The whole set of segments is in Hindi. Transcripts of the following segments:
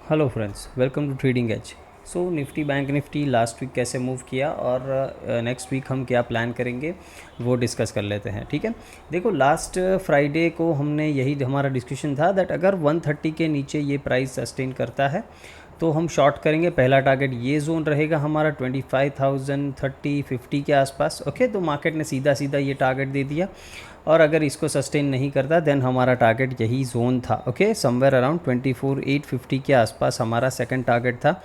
Hello friends, welcome to trading edge. So Nifty bank Nifty last week कैसे मूव किया और नेक्स्ट वीक हम क्या प्लान करेंगे वो डिस्कस कर लेते हैं। ठीक है, देखो लास्ट फ्राइडे को हमने यही हमारा डिस्कशन था दैट अगर 130 के नीचे ये प्राइस सस्टेन करता है तो हम शॉर्ट करेंगे। पहला टारगेट ये जोन रहेगा हमारा 25,000 30 50 के आसपास। ओके, तो मार्केट ने सीधा सीधा ये टारगेट दे दिया और अगर इसको सस्टेन नहीं करता देन हमारा टारगेट यही जोन था। ओके, समवेयर अराउंड 24,850 के आसपास हमारा सेकंड टारगेट था।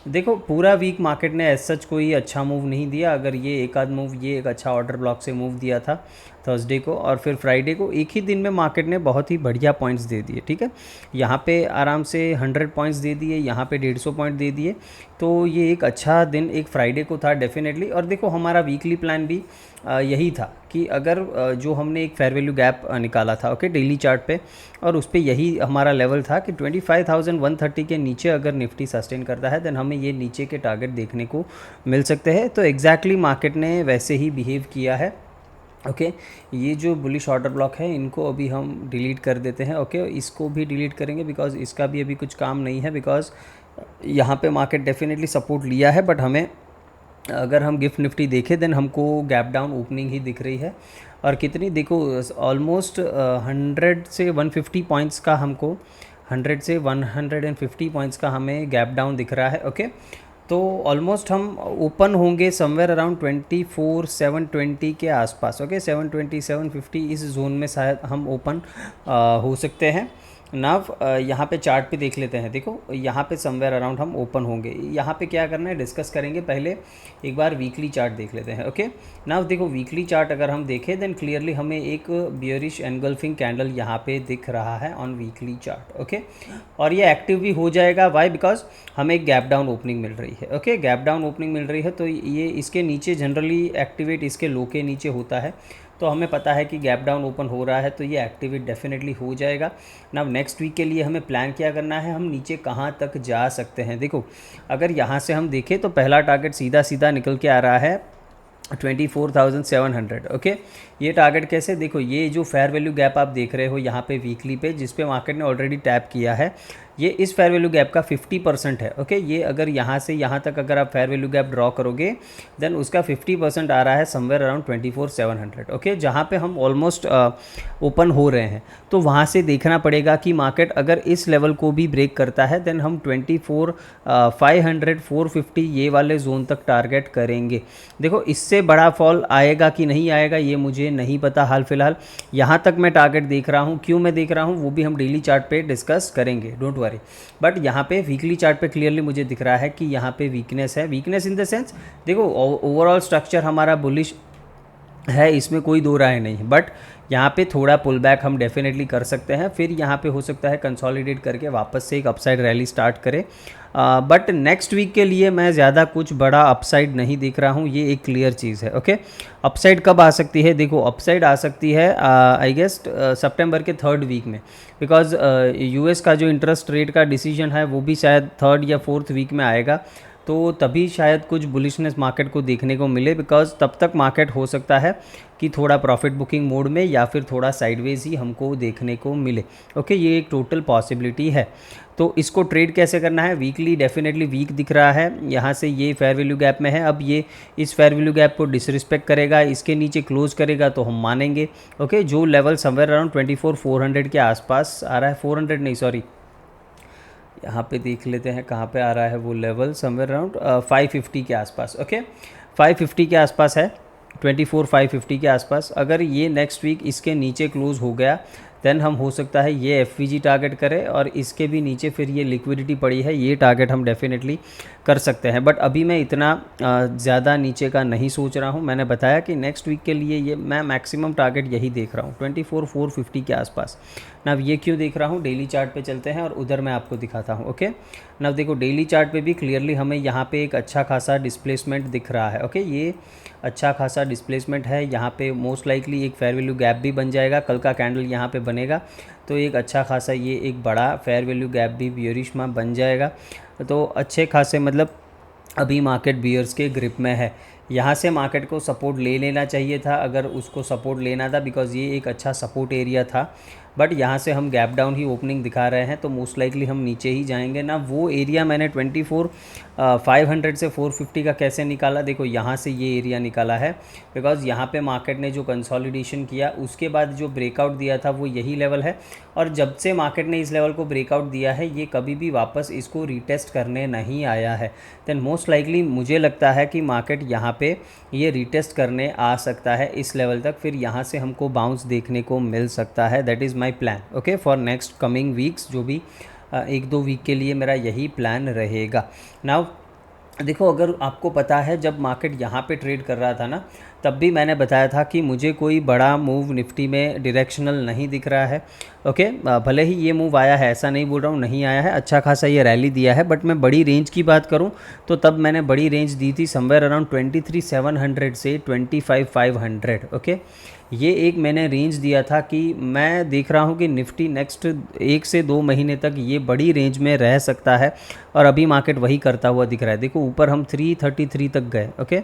देखो पूरा वीक मार्केट ने एज सच कोई अच्छा मूव नहीं दिया। अगर ये एक आध मूव, ये एक अच्छा ऑर्डर ब्लॉक से मूव दिया था थर्सडे को और फिर फ्राइडे को, एक ही दिन में मार्केट ने बहुत ही बढ़िया पॉइंट्स दे दिए। ठीक है, यहाँ पे आराम से 100 पॉइंट्स दे दिए, यहाँ पे 150 पॉइंट दे दिए। तो ये एक अच्छा दिन एक फ्राइडे को था डेफिनेटली। और देखो हमारा वीकली प्लान भी यही था कि अगर जो हमने एक फेयर वैल्यू गैप निकाला था ओके डेली चार्ट पे, और उस पर यही हमारा लेवल था कि 25,130 के नीचे अगर निफ्टी सस्टेन करता है देन हमें ये नीचे के टारगेट देखने को मिल सकते हैं। तो एग्जैक्टली मार्केट ने वैसे ही बिहेव किया है। ओके, ये जो बुलिश ऑर्डर ब्लॉक है इनको अभी हम डिलीट कर देते हैं। ओके, इसको भी डिलीट करेंगे बिकॉज इसका भी अभी कुछ काम नहीं है, बिकॉज यहाँ पे मार्केट डेफिनेटली सपोर्ट लिया है बट हमें अगर हम गिफ्ट निफ्टी देखें देन हमको गैप डाउन ओपनिंग ही दिख रही है। और कितनी देखो, ऑलमोस्ट 100 से 150 पॉइंट्स का हमको 100 से 150 पॉइंट्स का हमें गैप डाउन दिख रहा है। ओके, तो ऑलमोस्ट हम ओपन होंगे समवेयर अराउंड 24,720 के आसपास। ओके, 720 750 इस जोन में शायद हम ओपन हो सकते हैं। नाव यहाँ पे चार्ट पे देख लेते हैं। देखो यहाँ पे समवेयर अराउंड हम ओपन होंगे। यहाँ पे क्या करना है डिस्कस करेंगे। पहले एक बार वीकली चार्ट देख लेते हैं। ओके, नाव देखो वीकली चार्ट अगर हम देखें देन क्लियरली हमें एक बियरिश एनगल्फिंग कैंडल यहाँ पे दिख रहा है ऑन वीकली चार्ट। ओके, और ये एक्टिव भी हो जाएगा। वाई? बिकॉज हमें एक गैप डाउन ओपनिंग मिल रही है। ओके, गैप डाउन ओपनिंग मिल रही है तो ये इसके नीचे जनरली एक्टिवेट इसके लो के नीचे होता है। तो हमें पता है कि गैप डाउन ओपन हो रहा है तो ये एक्टिवेट डेफिनेटली हो जाएगा ना। नेक्स्ट वीक के लिए हमें प्लान क्या करना है, हम नीचे कहाँ तक जा सकते हैं। देखो अगर यहाँ से हम देखें तो पहला टारगेट सीधा सीधा निकल के आ रहा है 24,700। ओके, ये टारगेट कैसे, देखो ये जो फेयर वैल्यू गैप आप देख रहे हो यहाँ पे वीकली पे जिस पे मार्केट ने ऑलरेडी टैप किया है, ये इस फेयर वैल्यू गैप का 50% है। ओके, ये अगर यहाँ से यहाँ तक अगर आप फेयर वैल्यू गैप ड्रॉ करोगे देन उसका 50% आ रहा है समवेयर अराउंड 24,700। ओके, जहाँ पे हम ऑलमोस्ट ओपन हो रहे हैं। तो वहाँ से देखना पड़ेगा कि मार्केट अगर इस लेवल को भी ब्रेक करता है देन हम 24,500 450 ये वाले जोन तक टारगेट करेंगे। देखो इससे बड़ा फॉल आएगा कि नहीं आएगा ये मुझे नहीं पता हाल फिलहाल। यहाँ तक मैं टारगेट देख रहा हूँ, क्यों मैं देख रहा हूँ वो भी हम डेली चार्ट पे डिस्कस करेंगे, डोंट वरी। बट यहाँ पे वीकली चार्ट पे क्लियरली मुझे दिख रहा है कि यहाँ पे वीकनेस है। वीकनेस इन द सेंस, देखो ओवरऑल स्ट्रक्चर हमारा बुलिश है, इसमें कोई दो राय नहीं है, बट यहाँ पे थोड़ा पुल बैक हम डेफिनेटली कर सकते हैं। फिर यहाँ पे हो सकता है कंसोलिडेट करके वापस से एक अपसाइड रैली स्टार्ट करे। बट नेक्स्ट वीक के लिए मैं ज़्यादा कुछ बड़ा अपसाइड नहीं दिख रहा हूँ, ये एक क्लियर चीज़ है। ओके, अपसाइड कब आ सकती है, देखो अपसाइड आ सकती है आई गेस सितंबर के 3rd वीक में, बिकॉज यूएस का जो इंटरेस्ट रेट का डिसीजन है वो भी शायद 3rd या 4th वीक में आएगा। तो तभी शायद कुछ बुलिशनेस मार्केट को देखने को मिले, बिकॉज तब तक मार्केट हो सकता है कि थोड़ा प्रॉफिट बुकिंग मोड में या फिर थोड़ा साइडवेज ही हमको देखने को मिले। ओके, ये एक टोटल पॉसिबिलिटी है। तो इसको ट्रेड कैसे करना है, वीकली डेफिनेटली वीक दिख रहा है, यहाँ से ये फेयर वैल्यू गैप में है। अब ये इस फेयर वैल्यू गैप को डिसरिस्पेक्ट करेगा, इसके नीचे क्लोज करेगा तो हम मानेंगे। ओके, जो लेवल समवेयर अराउंड 24,400 के आसपास आ रहा है, 400 नहीं सॉरी, यहाँ पे देख लेते हैं कहाँ पे आ रहा है वो लेवल, समवेयर अराउंड 550 के आसपास। ओके, 550 के आसपास है, 24,550 के आसपास। अगर ये नेक्स्ट वीक इसके नीचे क्लोज हो गया देन हम हो सकता है ये एफवीजी टारगेट करें और इसके भी नीचे फिर ये लिक्विडिटी पड़ी है, ये टारगेट हम डेफिनेटली कर सकते हैं। बट अभी मैं इतना ज़्यादा नीचे का नहीं सोच रहा हूँ। मैंने बताया कि नेक्स्ट वीक के लिए ये मैं मैक्सिमम टारगेट यही देख रहा हूँ 24,450 के आसपास। नव ये क्यों देख रहा हूँ, डेली चार्ट पे चलते हैं और उधर मैं आपको दिखाता हूँ। ओके, नव देखो डेली चार्ट पे भी क्लियरली हमें यहाँ पे एक अच्छा खासा डिस्प्लेसमेंट दिख रहा है। ओके, ये अच्छा खासा डिस्प्लेसमेंट है, यहाँ पे मोस्ट लाइकली एक फेयर वैल्यू गैप भी बन जाएगा, कल का कैंडल यहाँ पे बनेगा तो एक अच्छा खासा ये एक बड़ा फेयर वैल्यू गैप भी बियरिश में बन जाएगा। तो अच्छे खासे मतलब अभी मार्केट बियर्स के ग्रिप में है। यहाँ से मार्केट को सपोर्ट ले लेना चाहिए था अगर उसको सपोर्ट लेना था, बिकॉज़ ये एक अच्छा सपोर्ट एरिया था। बट यहाँ से हम गैप डाउन ही ओपनिंग दिखा रहे हैं, तो मोस्ट लाइकली हम नीचे ही जाएंगे ना। वो एरिया मैंने 24,500 से 450 का कैसे निकाला, देखो यहाँ से ये एरिया निकाला है, बिकॉज यहाँ पे मार्केट ने जो कंसोलिडेशन किया उसके बाद जो ब्रेकआउट दिया था वो यही लेवल है, और जब से मार्केट ने इस लेवल को ब्रेकआउट दिया है ये कभी भी वापस इसको रीटेस्ट करने नहीं आया है। देन मोस्ट लाइकली मुझे लगता है कि मार्केट यहाँ पे ये रीटेस्ट करने आ सकता है इस लेवल तक, फिर यहाँ से हमको बाउंस देखने को मिल सकता है। That is my plan, okay, for next coming weeks, जो भी 1-2 वीक के लिए मेरा यही प्लान रहेगा। नाउ देखो, अगर आपको पता है जब मार्केट यहाँ पे ट्रेड कर रहा था ना, तब भी मैंने बताया था कि मुझे कोई बड़ा मूव निफ्टी में डायरेक्शनल नहीं दिख रहा है, ओके। भले ही ये मूव आया है, ऐसा नहीं बोल रहा हूँ नहीं आया है, अच्छा खासा ये रैली दिया है, बट मैं बड़ी रेंज की बात करूँ तो तब मैंने बड़ी रेंज दी थी समवेयर अराउंड 23,700 से 25,500, ओके। ये एक मैंने रेंज दिया था कि मैं देख रहा हूँ कि निफ्टी नेक्स्ट 1 से 2 महीने तक ये बड़ी रेंज में रह सकता है, और अभी मार्केट वही करता हुआ दिख रहा है। देखो ऊपर हम 333 तक गए, ओके,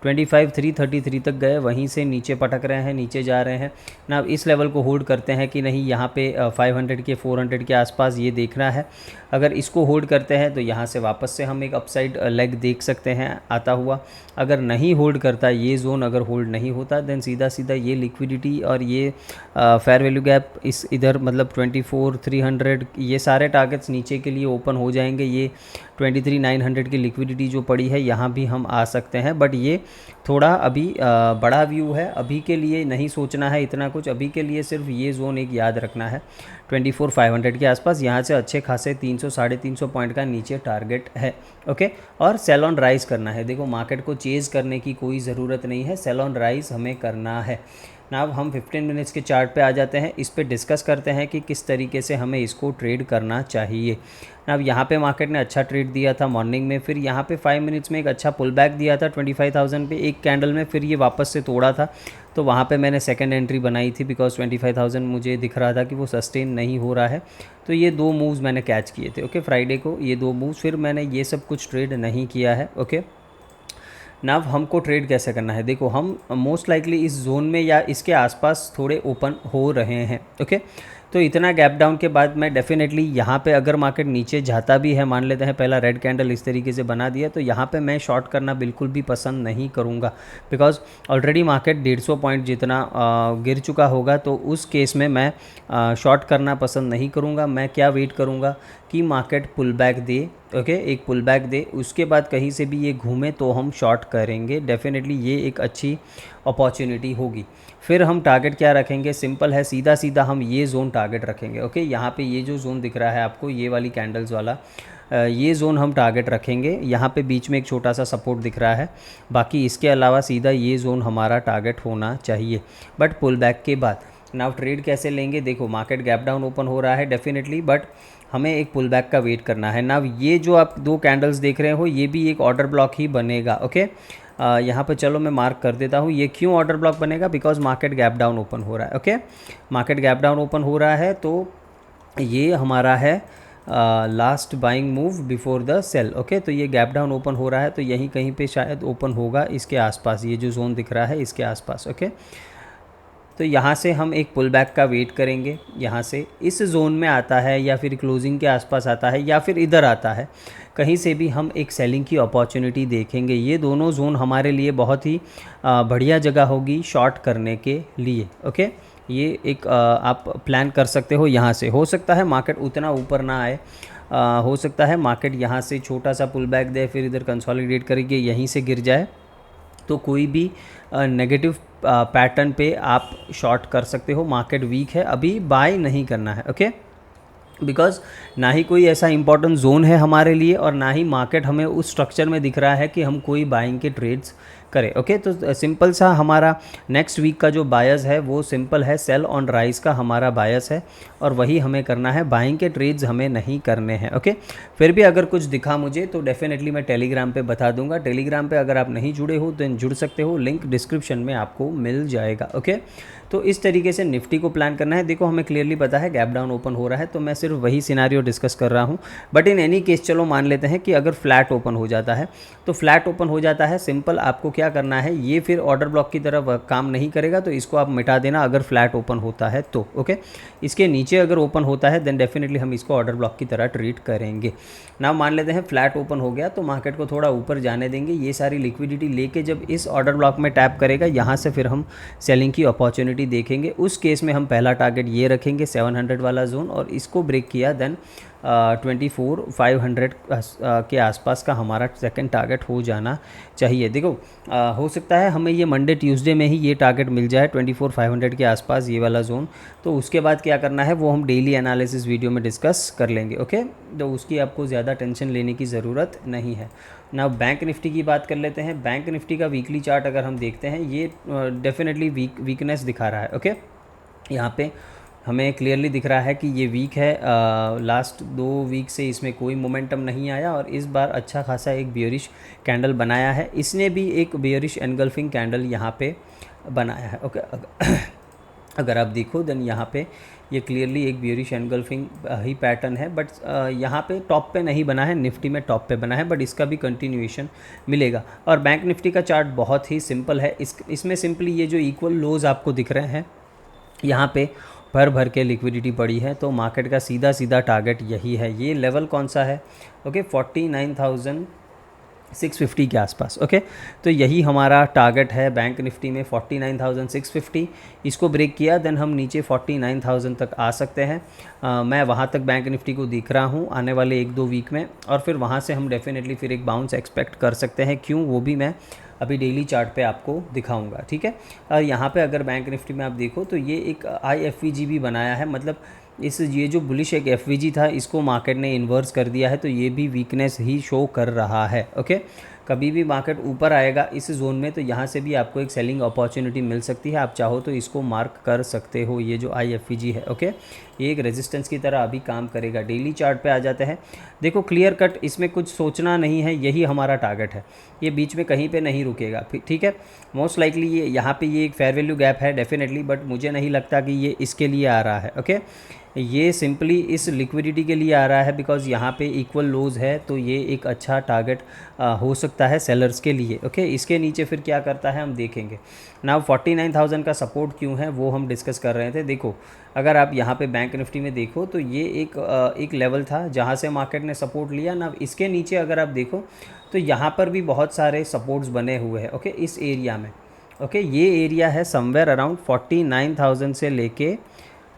333 तक गए, वहीं से नीचे पटक रहे हैं, नीचे जा रहे हैं ना। इस लेवल को होल्ड करते हैं कि नहीं, यहाँ पे 500 के 400 के आसपास ये देखना है। अगर इसको होल्ड करते हैं तो यहाँ से वापस से हम एक अपसाइड लेग देख सकते हैं आता हुआ। अगर नहीं होल्ड करता, ये जोन अगर होल्ड नहीं होता, देन सीधा सीधा ये लिक्विडिटी और ये फेयर वैल्यू गैप इस इधर मतलब 24,300 ये सारे टारगेट्स नीचे के लिए ओपन हो जाएंगे। ये 23,900 की लिक्विडिटी जो पड़ी है यहाँ भी हम आ सकते हैं, बट ये थोड़ा अभी बड़ा व्यू है, अभी के लिए नहीं सोचना है इतना कुछ। अभी के लिए सिर्फ ये जोन एक याद रखना है 24,500 के आसपास, यहाँ से अच्छे खासे 300-350 पॉइंट का नीचे टारगेट है, ओके। और सेल ऑन राइज करना है। देखो मार्केट को चेज़ करने की कोई ज़रूरत नहीं है, सेल ऑन राइज हमें करना है ना। अब हम 15 मिनट्स के चार्ट पे आ जाते हैं, इस पे डिस्कस करते हैं कि किस तरीके से हमें इसको ट्रेड करना चाहिए ना। अब यहाँ पे मार्केट ने अच्छा ट्रेड दिया था मॉर्निंग में, फिर यहाँ पे 5 मिनट्स में एक अच्छा पुल बैक दिया था 25,000 पे एक कैंडल में, फिर ये वापस से तोड़ा था, तो वहाँ पे मैंने सेकंड एंट्री बनाई थी, बिकॉज 25,000 मुझे दिख रहा था कि वो सस्टेन नहीं हो रहा है। तो ये 2 मूव्स मैंने कैच किए थे, ओके, फ्राइडे को ये 2 मूव्स, फिर मैंने ये सब कुछ ट्रेड नहीं किया है, ओके। नाउ हमको ट्रेड कैसे करना है, देखो हम मोस्ट लाइकली इस जोन में या इसके आसपास थोड़े ओपन हो रहे हैं, ओके। तो इतना गैप डाउन के बाद मैं डेफिनेटली यहाँ पे अगर मार्केट नीचे जाता भी है, मान लेते हैं पहला रेड कैंडल इस तरीके से बना दिया, तो यहाँ पे मैं शॉर्ट करना बिल्कुल भी पसंद नहीं करूँगा, बिकॉज ऑलरेडी मार्केट 150 पॉइंट जितना गिर चुका होगा, तो उस केस में मैं शॉर्ट करना पसंद नहीं करूँगा। मैं क्या वेट करूँगा कि मार्केट पुल बैक दे, ओके, एक पुल बैक दे, उसके बाद कहीं से भी ये घूमे तो हम शॉर्ट करेंगे। डेफिनेटली ये एक अच्छी अपॉर्चुनिटी होगी। फिर हम टारगेट क्या रखेंगे, सिंपल है, सीधा सीधा हम ये जोन टारगेट रखेंगे, ओके। यहाँ पे ये जो जोन दिख रहा है आपको, ये वाली कैंडल्स वाला, ये जोन हम टारगेट रखेंगे। यहाँ पे बीच में एक छोटा सा सपोर्ट दिख रहा है, बाकी इसके अलावा सीधा ये जोन हमारा टारगेट होना चाहिए, बट पुल बैक के बाद। नाउ ट्रेड कैसे लेंगे, देखो मार्केट गैप डाउन ओपन हो रहा है डेफिनेटली, बट हमें एक पुल बैक का वेट करना है। नाउ ये जो आप 2 कैंडल्स देख रहे हो, ये भी एक ऑर्डर ब्लॉक ही बनेगा, ओके। यहाँ पे चलो मैं मार्क कर देता हूँ, ये क्यों ऑर्डर ब्लॉक बनेगा, because market gap down open हो रहा है, okay. Market gap down open हो रहा है, तो ये हमारा है last buying move before the sell, okay. तो ये गैप डाउन ओपन हो रहा है, तो यहीं कहीं पे शायद ओपन होगा इसके आसपास, ये जो जोन दिख रहा है इसके आसपास, ओके। तो यहाँ से हम एक पुल बैक का वेट करेंगे, यहाँ से इस जोन में आता है या फिर क्लोजिंग के आसपास आता है या फिर इधर आता है, कहीं से भी हम एक सेलिंग की अपॉर्चुनिटी देखेंगे। ये दोनों जोन हमारे लिए बहुत ही बढ़िया जगह होगी शॉर्ट करने के लिए, ओके। ये एक आप प्लान कर सकते हो। यहाँ से हो सकता है मार्केट उतना ऊपर ना आए, हो सकता है मार्केट यहाँ से छोटा सा पुल बैक दे, फिर इधर कंसोलिडेट करके यहीं से गिर जाए, तो कोई भी नेगेटिव पैटर्न पे आप शॉर्ट कर सकते हो। मार्केट वीक है, अभी बाय नहीं करना है, ओके, बिकॉज ना ही कोई ऐसा इंपॉर्टेंट जोन है हमारे लिए और ना ही मार्केट हमें उस स्ट्रक्चर में दिख रहा है कि हम कोई बाइंग के ट्रेड्स करें, ओके। तो सिंपल सा हमारा नेक्स्ट वीक का जो बायस है वो सिंपल है, सेल ऑन राइज का हमारा बायस है और वही हमें करना है, बाइंग के ट्रेड्स हमें नहीं करने हैं, ओके। फिर भी अगर कुछ दिखा मुझे तो डेफिनेटली मैं टेलीग्राम पे बता दूंगा। टेलीग्राम पे अगर आप नहीं जुड़े हो तो जुड़ सकते हो, लिंक डिस्क्रिप्शन में आपको मिल जाएगा, ओके। तो इस तरीके से निफ्टी को प्लान करना है। देखो हमें क्लियरली पता है गैप डाउन ओपन हो रहा है, तो मैं सिर्फ वही सिनारियो डिस्कस कर रहा हूँ। बट इन एनी केस चलो मान लेते हैं कि अगर फ्लैट ओपन हो जाता है, तो फ्लैट ओपन हो जाता है, सिंपल आपको क्या क्या करना है, ये फिर ऑर्डर ब्लॉक की तरह काम नहीं करेगा, तो इसको आप मिटा देना अगर फ्लैट ओपन होता है तो। ओके, इसके नीचे अगर ओपन होता है देन डेफिनेटली हम इसको ऑर्डर ब्लॉक की तरह ट्रीट करेंगे। ना मान लेते हैं फ्लैट ओपन हो गया, तो मार्केट को थोड़ा ऊपर जाने देंगे। ये सारी लिक्विडिटी लेके जब इस ऑर्डर ब्लॉक में टैप करेगा, यहाँ से फिर हम सेलिंग की अपॉर्चुनिटी देखेंगे। उस केस में हम पहला टारगेट ये रखेंगे 700 वाला जोन, और इसको ब्रेक किया देन 24,500 के आसपास का हमारा सेकंड टारगेट हो जाना चाहिए। देखो हो सकता है हमें ये मंडे ट्यूसडे में ही ये टारगेट मिल जाए 24,500 के आसपास, ये वाला जोन। तो उसके बाद क्या करना है वो हम डेली एनालिसिस वीडियो में डिस्कस कर लेंगे। ओके, तो उसकी आपको ज़्यादा टेंशन लेने की ज़रूरत नहीं है ना। बैंक निफ्टी की बात कर लेते हैं। बैंक निफ्टी का वीकली चार्ट अगर हम देखते हैं, ये डेफिनेटली वीकनेस दिखा रहा है। ओके, यहाँ पे हमें क्लियरली दिख रहा है कि ये वीक है। लास्ट 2 वीक से इसमें कोई मोमेंटम नहीं आया, और इस बार अच्छा खासा एक बियरिश कैंडल बनाया है। इसने भी एक बियरिश एनगल्फिंग कैंडल यहाँ पे बनाया है। ओके, अगर आप देखो देन यहाँ पे ये क्लियरली एक बियरिश एनगल्फिंग ही पैटर्न है, बट यहाँ पे टॉप पे नहीं बना है, निफ्टी में टॉप पे बना है, बट इसका भी कंटिन्यूएशन मिलेगा। और बैंक निफ्टी का चार्ट बहुत ही सिंपल है। इसमें सिंपली ये जो इक्वल लोज आपको दिख रहे हैं, यहाँ पे भर के लिक्विडिटी पड़ी है, तो मार्केट का सीधा सीधा टारगेट यही है। ये लेवल कौन सा है? ओके, 49,650 के आसपास। ओके, तो यही हमारा टारगेट है बैंक निफ्टी में, 49,650। इसको ब्रेक किया देन हम नीचे 49,000 तक आ सकते हैं। मैं वहाँ तक बैंक निफ्टी को दिख रहा हूँ आने वाले 1-2 वीक में, और फिर वहाँ से हम डेफिनेटली फिर एक बाउंस एक्सपेक्ट कर सकते हैं। क्यों, वो भी मैं अभी डेली चार्ट पे आपको दिखाऊंगा। ठीक है, और यहाँ पे अगर बैंक निफ्टी में आप देखो तो ये एक IFVG भी बनाया है, मतलब ये जो बुलिश एक FVG था, इसको मार्केट ने इन्वर्स कर दिया है, तो ये भी वीकनेस ही शो कर रहा है। ओके, कभी भी मार्केट ऊपर आएगा इस जोन में, तो यहाँ से भी आपको एक सेलिंग अपॉर्चुनिटी मिल सकती है। आप चाहो तो इसको मार्क कर सकते हो, ये जो IFVG है। ओके, ये एक रेजिस्टेंस की तरह अभी काम करेगा। डेली चार्ट पे आ जाते हैं, देखो क्लियर कट, इसमें कुछ सोचना नहीं है, यही हमारा टारगेट है। ये बीच में कहीं पे नहीं रुकेगा। ठीक है, मोस्ट लाइकली ये यहाँ पे ये एक फेयर वैल्यू गैप है डेफिनेटली, बट मुझे नहीं लगता कि ये इसके लिए आ रहा है। ओके, ये सिंपली इस लिक्विडिटी के लिए आ रहा है, बिकॉज़ यहाँ पे इक्वल लोज है, तो ये एक अच्छा टारगेट हो सकता है सेलर्स के लिए। ओके, इसके नीचे फिर क्या करता है हम देखेंगे। नाउ 49,000 का सपोर्ट क्यों है वो हम डिस्कस कर रहे थे। देखो अगर आप यहाँ पे बैंक निफ्टी में देखो तो ये एक लेवल था जहाँ से मार्केट ने सपोर्ट लिया ना। इसके नीचे अगर आप देखो तो यहाँ पर भी बहुत सारे सपोर्ट्स बने हुए हैं। ओके, इस एरिया में। ओके, ये एरिया है समवेयर अराउंड 49,000 से लेके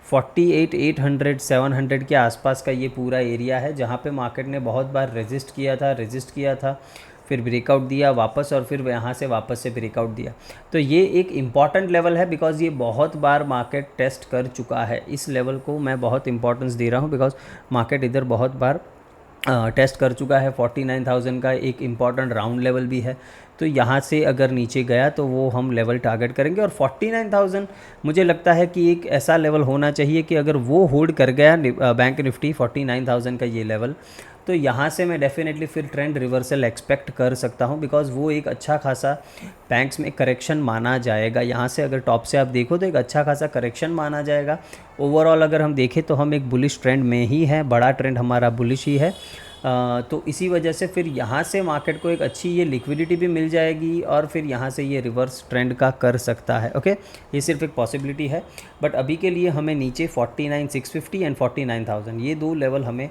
48,800 700 के आसपास का ये पूरा एरिया है, जहाँ पे मार्केट ने बहुत बार रेजिस्ट किया था, फिर ब्रेकआउट दिया वापस, और फिर यहाँ से वापस से ब्रेकआउट दिया। तो ये एक इम्पॉर्टेंट लेवल है, बिकॉज़ ये बहुत बार मार्केट टेस्ट कर चुका है। इस लेवल को मैं बहुत इंपॉर्टेंस दे रहा हूँ, बिकॉज़ मार्केट इधर बहुत बार टेस्ट कर चुका है। 49,000 का एक इम्पॉर्टेंट राउंड लेवल भी है, तो यहाँ से अगर नीचे गया तो वो हम लेवल टारगेट करेंगे। और 49,000 मुझे लगता है कि एक ऐसा लेवल होना चाहिए कि अगर वो होल्ड कर गया बैंक निफ्टी 49,000 का ये लेवल, तो यहाँ से मैं डेफिनेटली फिर ट्रेंड रिवर्सल एक्सपेक्ट कर सकता हूँ, बिकॉज़ वो एक अच्छा खासा बैंक्स में करेक्शन माना जाएगा। यहाँ से अगर टॉप से आप देखो तो एक अच्छा खासा करेक्शन माना जाएगा। ओवरऑल अगर हम देखें तो हम एक बुलिश ट्रेंड में ही है, बड़ा ट्रेंड हमारा बुलिश ही है। तो इसी वजह से फिर यहाँ से मार्केट को एक अच्छी ये लिक्विडिटी भी मिल जाएगी, और फिर यहाँ से ये रिवर्स ट्रेंड का कर सकता है। ओके, ये सिर्फ एक पॉसिबिलिटी है, बट अभी के लिए हमें नीचे 49,650 एंड 49,000 ये 2 लेवल हमें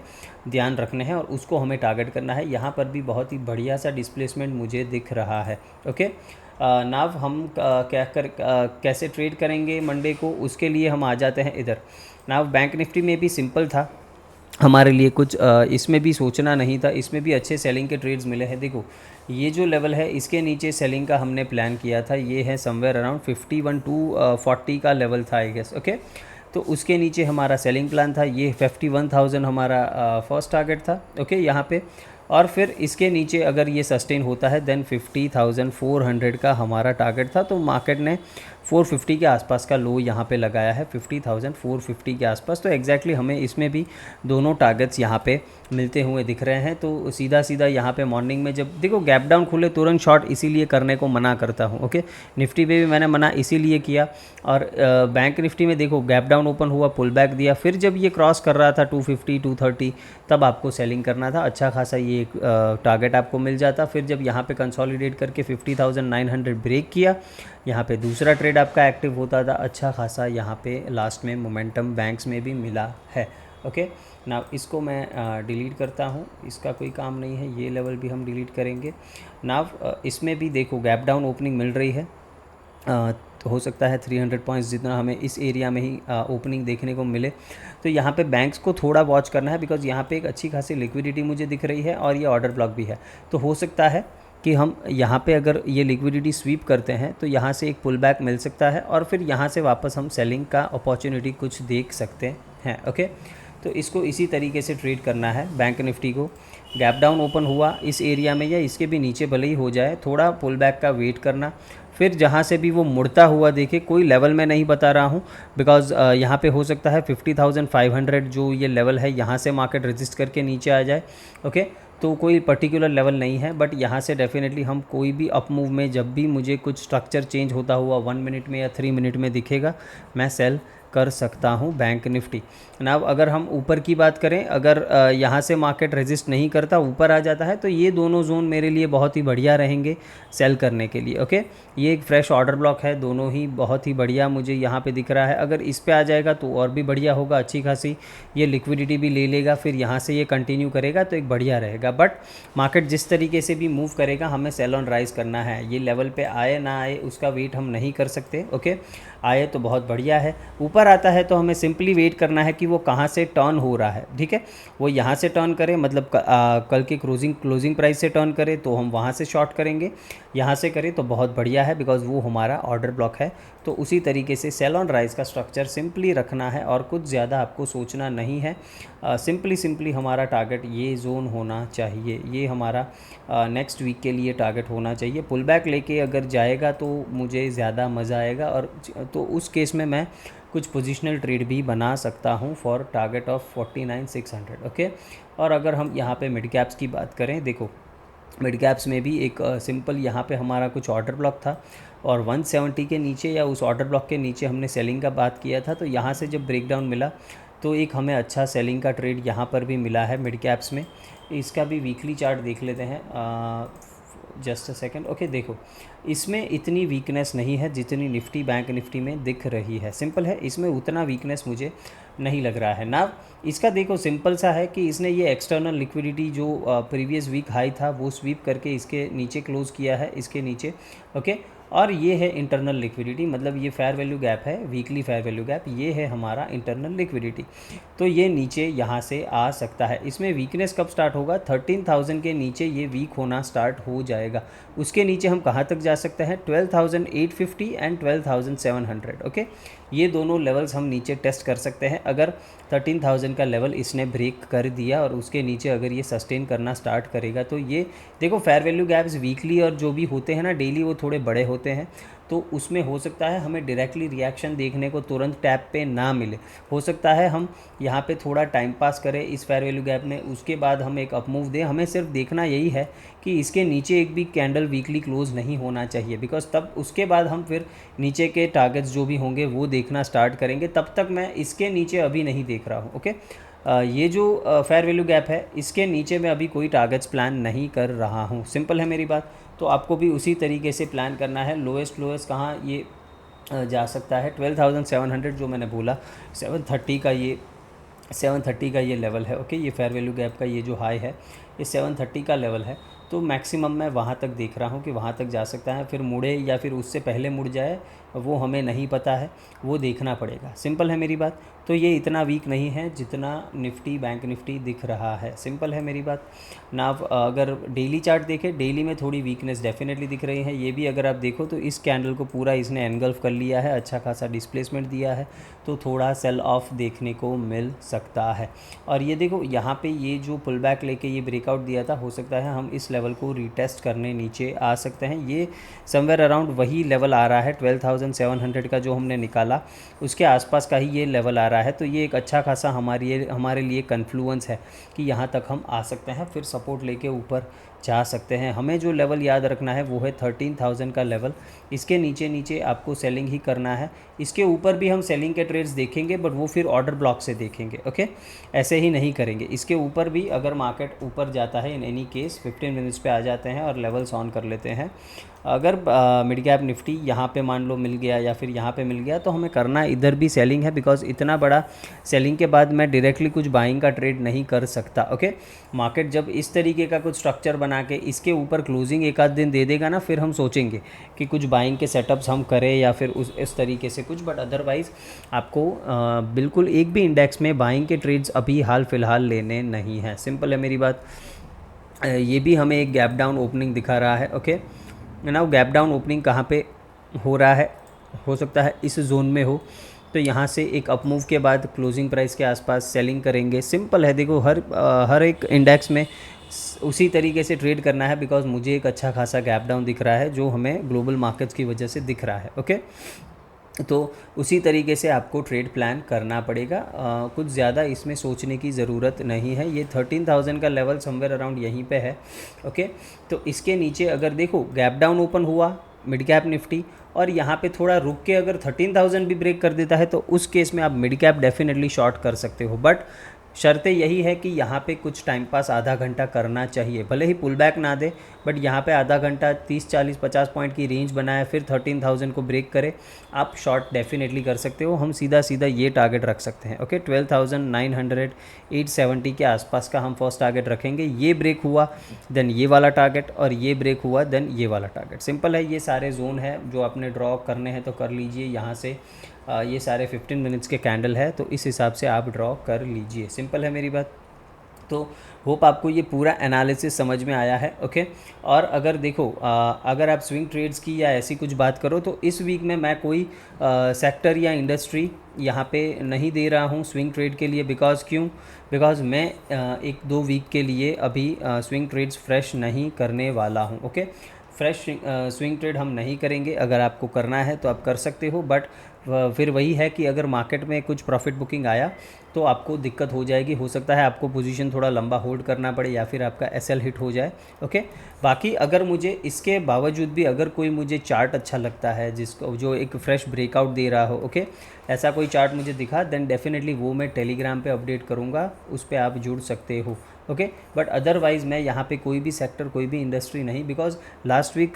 ध्यान रखने हैं, और उसको हमें टारगेट करना है। यहाँ पर भी बहुत ही बढ़िया सा डिस्प्लेसमेंट मुझे दिख रहा है। ओके, नाव हम कैसे ट्रेड करेंगे मंडे को, उसके लिए हम आ जाते हैं इधर। नाव बैंक निफ्टी में भी सिंपल था हमारे लिए, कुछ इसमें भी सोचना नहीं था, इसमें भी अच्छे सेलिंग के ट्रेड्स मिले हैं। देखो ये जो लेवल है इसके नीचे सेलिंग का हमने प्लान किया था, ये है समवेयर अराउंड 51 to 40 का लेवल था आई गेस। ओके, तो उसके नीचे हमारा सेलिंग प्लान था, ये 51,000 हमारा फर्स्ट टारगेट था। ओके, यहाँ पे, और फिर इसके नीचे अगर ये सस्टेन होता है देन 50,400 का हमारा टारगेट था। तो मार्केट ने 450 के आसपास का लो यहाँ पे लगाया है, 50,450 के आसपास। तो एग्जैक्टली हमें इसमें भी दोनों टारगेट्स यहाँ पे मिलते हुए दिख रहे हैं। तो सीधा सीधा यहाँ पे मॉर्निंग में जब देखो गैप डाउन खुले तुरंत शॉर्ट इसीलिए करने को मना करता हूँ। ओके, निफ्टी पे भी मैंने मना इसीलिए किया। और बैंक निफ्टी में देखो गैप डाउन ओपन हुआ, पुल बैक दिया, फिर जब ये क्रॉस कर रहा था 250 230 तब आपको सेलिंग करना था। अच्छा खासा ये टारगेट आपको मिल जाता। फिर जब यहाँ पे कंसोलिडेट करके 50,900 ब्रेक किया, यहाँ पे दूसरा ट्रेड आपका एक्टिव होता था। अच्छा खासा यहाँ पे लास्ट में मोमेंटम बैंक्स में भी मिला है। ओके ना, इसको मैं डिलीट करता हूँ, इसका कोई काम नहीं है। ये लेवल भी हम डिलीट करेंगे ना। इसमें भी देखो गैप डाउन ओपनिंग मिल रही है। तो हो सकता है 300 पॉइंट्स जितना हमें इस एरिया में ही ओपनिंग देखने को मिले। तो यहाँ पे बैंक्स को थोड़ा वॉच करना है, बिकॉज यहाँ पे एक अच्छी खासी लिक्विडिटी मुझे दिख रही है और ये ऑर्डर ब्लॉक भी है। तो हो सकता है कि हम यहाँ पे अगर ये लिक्विडिटी स्वीप करते हैं तो यहाँ से एक पुल बैक मिल सकता है और फिर यहाँ से वापस हम सेलिंग का अपॉर्चुनिटी कुछ देख सकते हैं। ओके, तो इसको इसी तरीके से ट्रेड करना है। बैंक निफ्टी को गैप डाउन ओपन हुआ इस एरिया में या इसके भी नीचे भले ही हो जाए, थोड़ा पुल बैक का वेट करना, फिर जहाँ से भी वो मुड़ता हुआ देखे, कोई लेवल मैं नहीं बता रहा हूँ बिकॉज यहाँ पे हो सकता है 50,500 जो ये लेवल है यहाँ से मार्केट रजिस्ट करके नीचे आ जाए। ओके, तो कोई पर्टिकुलर लेवल नहीं है, बट यहाँ से डेफिनेटली हम कोई भी अप मूव में जब भी मुझे कुछ स्ट्रक्चर चेंज होता हुआ 1 मिनट में या 3 मिनट में दिखेगा, मैं सेल कर सकता हूँ बैंक निफ्टी ना। अगर हम ऊपर की बात करें, अगर यहाँ से मार्केट रेजिस्ट नहीं करता, ऊपर आ जाता है, तो ये दोनों जोन मेरे लिए बहुत ही बढ़िया रहेंगे सेल करने के लिए। ओके, ये एक फ्रेश ऑर्डर ब्लॉक है, दोनों ही बहुत ही बढ़िया मुझे यहाँ पे दिख रहा है। अगर इस पे आ जाएगा तो और भी बढ़िया होगा, अच्छी खासी ये लिक्विडिटी भी ले लेगा, फिर यहाँ से ये कंटिन्यू करेगा तो एक बढ़िया रहेगा। बट मार्केट जिस तरीके से भी मूव करेगा हमें सेल ऑन राइज करना है। ये लेवल पे आए ना आए उसका वेट हम नहीं कर सकते। ओके, आए तो बहुत बढ़िया है, ऊपर आता है तो हमें सिंपली वेट करना है कि वो कहाँ से टर्न हो रहा है। ठीक है, वो यहाँ से टर्न करे, मतलब कल के क्लोजिंग प्राइस से टर्न करे तो हम वहाँ से शॉर्ट करेंगे, यहाँ से करे तो बहुत बढ़िया है बिकॉज वो हमारा ऑर्डर ब्लॉक है। तो उसी तरीके से सेल ऑन राइज का स्ट्रक्चर सिंपली रखना है और कुछ ज़्यादा आपको सोचना नहीं है। सिंपली हमारा टारगेट ये जोन होना चाहिए, ये हमारा नेक्स्ट वीक के लिए टारगेट होना चाहिए। पुल बैक लेके अगर जाएगा तो मुझे ज़्यादा मज़ा आएगा और तो उस केस में मैं कुछ पोजिशनल ट्रेड भी बना सकता हूँ फॉर टारगेट ऑफ 49,600। ओके, और अगर हम यहाँ पे मिड कैप्स की बात करें, देखो मिड कैप्स में भी एक सिंपल यहाँ पे हमारा कुछ ऑर्डर ब्लॉक था और 170 के नीचे या उस ऑर्डर ब्लॉक के नीचे हमने सेलिंग का बात किया था। तो यहाँ से जब ब्रेकडाउन मिला तो एक हमें अच्छा सेलिंग का ट्रेड यहाँ पर भी मिला है मिड कैप्स में। इसका भी वीकली चार्ट देख लेते हैं, जस्ट अ सेकेंड। ओके, देखो इसमें इतनी वीकनेस नहीं है जितनी निफ्टी बैंक निफ्टी में दिख रही है। सिंपल है, इसमें उतना वीकनेस मुझे नहीं लग रहा है ना। इसका देखो सिंपल सा है कि इसने ये एक्सटर्नल लिक्विडिटी जो प्रीवियस वीक हाई था वो स्वीप करके इसके नीचे क्लोज़ किया है, इसके नीचे। ओके, और ये है इंटरनल लिक्विडिटी, मतलब ये फेयर वैल्यू गैप है, वीकली फेयर वैल्यू गैप, ये है हमारा इंटरनल लिक्विडिटी। तो ये नीचे यहाँ से आ सकता है। इसमें वीकनेस कब स्टार्ट होगा? 13,000 के नीचे ये वीक होना स्टार्ट हो जाएगा। उसके नीचे हम कहाँ तक जा सकते हैं? 12,850 एंड 12,700। ओके, ये दोनों लेवल्स हम नीचे टेस्ट कर सकते हैं। अगर 13,000 का लेवल इसने ब्रेक कर दिया और उसके नीचे अगर ये सस्टेन करना स्टार्ट करेगा तो ये देखो फेयर वैल्यू गैप्स वीकली और जो भी होते हैं ना डेली, वो थोड़े बड़े होते हैं। तो उसमें हो सकता है हमें डायरेक्टली रिएक्शन देखने को तुरंत टैप पे ना मिले। हो सकता है हम यहाँ पे थोड़ा टाइम पास करें इस फेयर वैल्यू गैप में, उसके बाद हम एक अप मूव दें। हमें सिर्फ देखना यही है कि इसके नीचे एक भी कैंडल वीकली क्लोज नहीं होना चाहिए, बिकॉज तब उसके बाद हम फिर नीचे के टारगेट्स जो भी होंगे वो देखना स्टार्ट करेंगे। तब तक मैं इसके नीचे अभी नहीं देख रहा हूँ। ओके, ये जो फेयर वैल्यू गैप है इसके नीचे मैं अभी कोई टारगेट्स प्लान नहीं कर रहा हूँ। सिंपल है मेरी बात। तो आपको भी उसी तरीके से प्लान करना है। लोएस्ट कहाँ ये जा सकता है? 12,700 जो मैंने बोला, 730 का ये लेवल है। ओके, ये फेयर वैल्यू गैप का ये जो हाई है ये 730 का लेवल है। तो मैक्सिमम मैं वहाँ तक देख रहा हूँ कि वहाँ तक जा सकता है, फिर मुड़े या फिर उससे पहले मुड़ जाए वो हमें नहीं पता है, वो देखना पड़ेगा। सिंपल है मेरी बात। तो ये इतना वीक नहीं है जितना निफ्टी बैंक निफ्टी दिख रहा है। सिंपल है मेरी बात ना। अगर डेली चार्ट देखें, डेली में थोड़ी वीकनेस डेफिनेटली दिख रही है। ये भी अगर आप देखो तो इस कैंडल को पूरा इसने एनगल्फ कर लिया है, अच्छा खासा डिस्प्लेसमेंट दिया है, तो थोड़ा सेल ऑफ देखने को मिल सकता है। और ये देखो यहाँ पे ये जो पुल बैक लेके ये ब्रेकआउट दिया था, हो सकता है हम इस लेवल को रीटेस्ट करने नीचे आ सकते हैं। ये समवेयर अराउंड वही लेवल आ रहा है 12,700 का जो हमने निकाला, उसके आसपास का ही ये लेवल आ रहा है। तो ये एक अच्छा खासा हमारे लिए कन्फ्लुएंस है कि यहाँ तक हम आ सकते हैं, फिर सपोर्ट लेके ऊपर जा सकते हैं। हमें जो लेवल याद रखना है वो है 13,000 का लेवल। इसके नीचे नीचे आपको सेलिंग ही करना है। इसके ऊपर भी हम सेलिंग के ट्रेड्स देखेंगे, बट वो फिर ऑर्डर ब्लॉक से देखेंगे, ओके, ऐसे ही नहीं करेंगे। इसके ऊपर भी अगर मार्केट ऊपर जाता है, इन एनी केस 15 मिनट्स पे आ जाते हैं और लेवल्स ऑन कर लेते हैं। अगर मिड कैप निफ्टी यहाँ पे मान लो मिल गया या फिर यहाँ पे मिल गया, तो हमें करना इधर भी सेलिंग है, बिकॉज इतना बड़ा सेलिंग के बाद मैं डायरेक्टली कुछ बाइंग का ट्रेड नहीं कर सकता, ओके। मार्केट जब इस तरीके का कुछ स्ट्रक्चर बना के इसके ऊपर क्लोजिंग एक आध दिन दे देगा ना, फिर हम सोचेंगे कि कुछ बाइंग के सेटअप्स हम करें या फिर इस तरीके से कुछ। बट अदरवाइज़ आपको बिल्कुल एक भी इंडेक्स में बाइंग के ट्रेड्स अभी हाल फिलहाल लेने नहीं हैं। सिंपल है मेरी बात। ये भी हमें एक गैप डाउन ओपनिंग दिखा रहा है, okay. Now gap down opening कहाँ पे हो रहा है, हो सकता है इस जोन में हो। तो यहाँ से एक अप मूव के बाद क्लोजिंग प्राइस के आसपास सेलिंग करेंगे। सिंपल है, देखो हर एक इंडेक्स में उसी तरीके से ट्रेड करना है, बिकॉज मुझे एक अच्छा खासा गैप डाउन दिख रहा है जो हमें ग्लोबल मार्केट्स की वजह से दिख रहा है, ओके। तो उसी तरीके से आपको ट्रेड प्लान करना पड़ेगा। कुछ ज़्यादा इसमें सोचने की ज़रूरत नहीं है। ये 13,000 का लेवल समवेयर अराउंड यहीं पे है, ओके। तो इसके नीचे अगर देखो गैप डाउन ओपन हुआ मिड कैप निफ्टी, और यहाँ पे थोड़ा रुक के अगर 13,000 भी ब्रेक कर देता है, तो उस केस में आप मिड कैप डेफिनेटली शॉर्ट कर सकते हो। बट शर्तें यही है कि यहाँ पे कुछ टाइम पास आधा घंटा करना चाहिए, भले ही पुल बैक ना दे, बट यहाँ पे आधा घंटा 30 40 50 पॉइंट की रेंज बनाए, फिर 13,000 को ब्रेक करे, आप शॉर्ट डेफिनेटली कर सकते हो। हम सीधा सीधा ये टारगेट रख सकते हैं, ओके। 12,900 870 के आसपास का हम फर्स्ट टारगेट रखेंगे। ये ब्रेक हुआ देन ये वाला टारगेट, और ये ब्रेक हुआ देन ये वाला टारगेट। सिंपल है, ये सारे जोन है जो आपने ड्रॉ करने हैं तो कर लीजिए। यहाँ से ये सारे 15 मिनट्स के कैंडल है, तो इस हिसाब से आप ड्रॉ कर लीजिए। सिंपल है मेरी बात। तो होप आपको ये पूरा एनालिसिस समझ में आया है, ओके। और अगर देखो अगर आप स्विंग ट्रेड्स की या ऐसी कुछ बात करो, तो इस वीक में मैं कोई सेक्टर या इंडस्ट्री यहाँ पे नहीं दे रहा हूँ स्विंग ट्रेड के लिए। बिकॉज मैं 1-2 वीक के लिए अभी स्विंग ट्रेड्स फ्रेश नहीं करने वाला हूँ, ओके। फ्रेश स्विंग ट्रेड हम नहीं करेंगे। अगर आपको करना है तो आप कर सकते हो, बट फिर वही है कि अगर मार्केट में कुछ प्रॉफिट बुकिंग आया तो आपको दिक्कत हो जाएगी। हो सकता है आपको पोजीशन थोड़ा लंबा होल्ड करना पड़े या फिर आपका एसएल हिट हो जाए, ओके। बाकी अगर मुझे इसके बावजूद भी अगर कोई मुझे चार्ट अच्छा लगता है जिसको जो एक फ्रेश ब्रेकआउट दे रहा हो, ओके, ऐसा कोई चार्ट मुझे दिखा, देन डेफिनेटली वो मैं टेलीग्राम पे अपडेट करूँगा, उस पर आप जुड़ सकते हो, ओके। बट अदरवाइज़ मैं यहाँ पे कोई भी सेक्टर कोई भी इंडस्ट्री नहीं, बिकॉज लास्ट वीक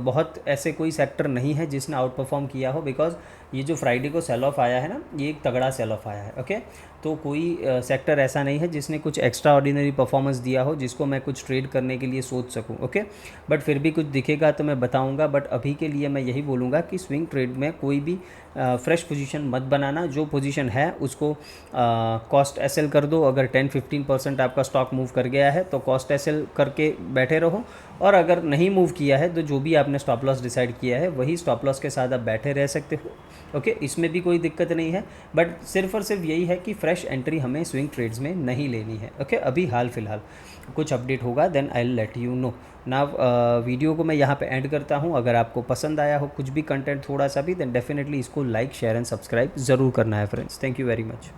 बहुत ऐसे कोई सेक्टर नहीं है जिसने आउट परफॉर्म किया हो। बिकॉज ये जो फ्राइडे को सेल ऑफ आया है ना, ये एक तगड़ा सेल ऑफ आया है, ओके। तो कोई सेक्टर ऐसा नहीं है जिसने कुछ एक्स्ट्रा ऑर्डिनरी परफॉर्मेंस दिया हो जिसको मैं कुछ ट्रेड करने के लिए सोच सकूं, ओके। बट फिर भी कुछ दिखेगा तो मैं बताऊंगा। बट अभी के लिए मैं यही बोलूँगा कि स्विंग ट्रेड में कोई भी फ्रेश पोजीशन मत बनाना। जो पोजीशन है उसको कॉस्ट एसएल कर दो। अगर 10-15% आपका स्टॉक मूव कर गया है तो कॉस्ट एसएल करके बैठे रहो, और अगर नहीं मूव किया है तो जो भी आपने स्टॉप लॉस डिसाइड किया है वही स्टॉप लॉस के साथ आप बैठे रह सकते हो, ओके। इसमें भी कोई दिक्कत नहीं है। बट सिर्फ और सिर्फ यही है कि फ्रेश एंट्री हमें स्विंग ट्रेड्स में नहीं लेनी है, ओके। अभी हाल फिलहाल कुछ अपडेट होगा then I will let you know. ना वीडियो को मैं यहाँ पे एंड करता हूँ। अगर आपको पसंद आया हो कुछ भी कंटेंट थोड़ा सा भी, देन डेफिनेटली इसको लाइक शेयर एंड सब्सक्राइब ज़रूर करना है friends. Thank you very much.